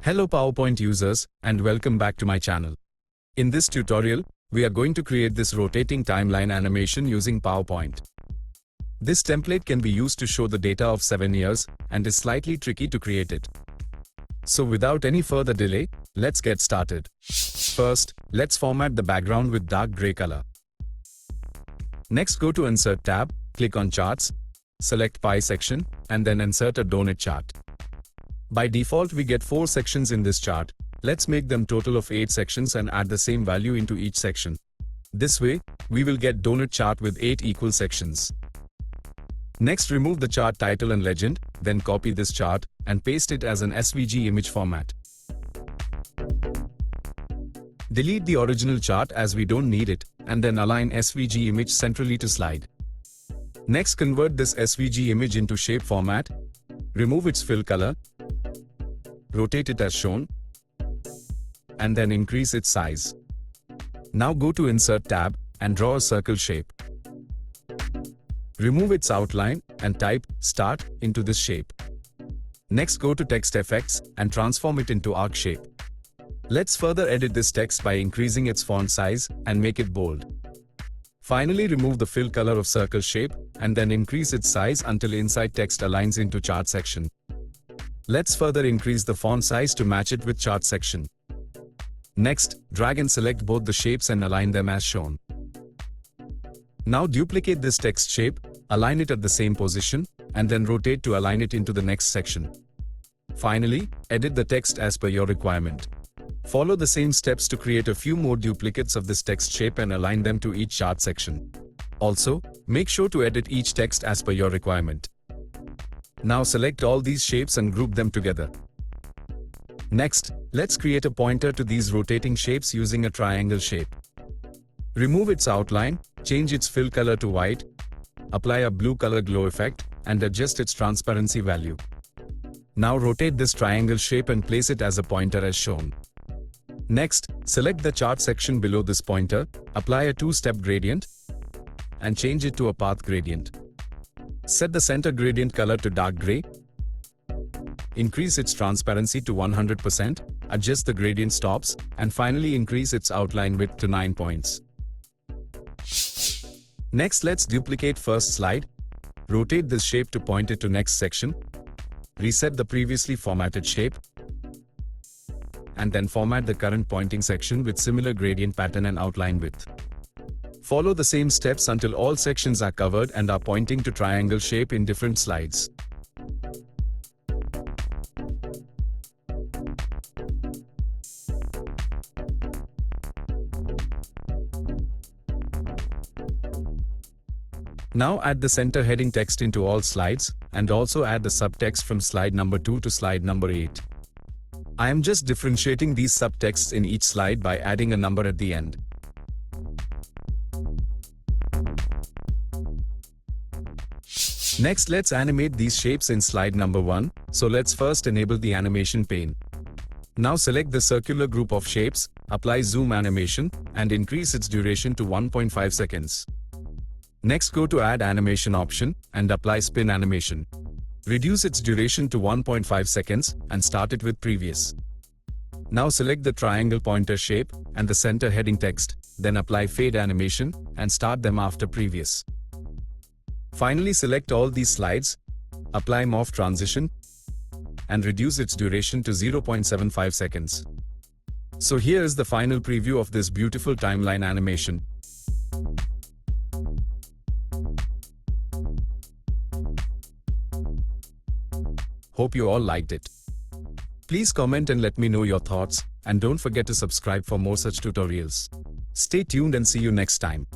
Hello PowerPoint users, and welcome back to my channel. In this tutorial, we are going to create this rotating timeline animation using PowerPoint. This template can be used to show the data of 7 years and is slightly tricky to create it. So without any further delay, let's get started. First, let's format the background with dark gray color. Next, go to Insert tab, click on Charts, select Pie section, and then insert a donut chart. By default, we get 4 sections in this chart. Let's make them total of 8 sections and add the same value into each section. This way, we will get donut chart with 8 equal sections. Next, remove the chart title and legend, then copy this chart and paste it as an SVG image format. Delete the original chart as we don't need it, and then align SVG image centrally to slide. Next, convert this SVG image into shape format, remove its fill color, rotate it as shown, and then increase its size. Now go to Insert tab and draw a circle shape. Remove its outline and type Start into this shape. Next, go to Text Effects and transform it into arc shape. Let's further edit this text by increasing its font size and make it bold. Finally, remove the fill color of circle shape and then increase its size until inside text aligns into chart section. Let's further increase the font size to match it with chart section. Next, drag and select both the shapes and align them as shown. Now duplicate this text shape, align it at the same position, and then rotate to align it into the next section. Finally, edit the text as per your requirement. Follow the same steps to create a few more duplicates of this text shape and align them to each chart section. Also, make sure to edit each text as per your requirement. Now select all these shapes and group them together. Next, let's create a pointer to these rotating shapes using a triangle shape. Remove its outline, change its fill color to white, apply a blue color glow effect, and adjust its transparency value. Now rotate this triangle shape and place it as a pointer as shown. Next, select the chart section below this pointer, apply a 2-step gradient, and change it to a path gradient. Set the center gradient color to dark gray. Increase its transparency to 100%, adjust the gradient stops, and finally increase its outline width to 9 points. Next, let's duplicate first slide. Rotate this shape to point it to next section. Reset the previously formatted shape. And then format the current pointing section with similar gradient pattern and outline width. Follow the same steps until all sections are covered and are pointing to triangle shape in different slides. Now add the center heading text into all slides, and also add the subtext from slide number 2 to slide number 8. I am just differentiating these subtexts in each slide by adding a number at the end. Next, let's animate these shapes in slide number 1, so let's first enable the animation pane. Now select the circular group of shapes, apply zoom animation, and increase its duration to 1.5 seconds. Next, go to Add Animation option, and apply Spin Animation. Reduce its duration to 1.5 seconds, and start it with Previous. Now select the triangle pointer shape, and the center heading text, then apply Fade Animation, and start them after Previous. Finally, select all these slides, apply Morph Transition, and reduce its duration to 0.75 seconds. So here is the final preview of this beautiful timeline animation. Hope you all liked it. Please comment and let me know your thoughts, and don't forget to subscribe for more such tutorials. Stay tuned and see you next time.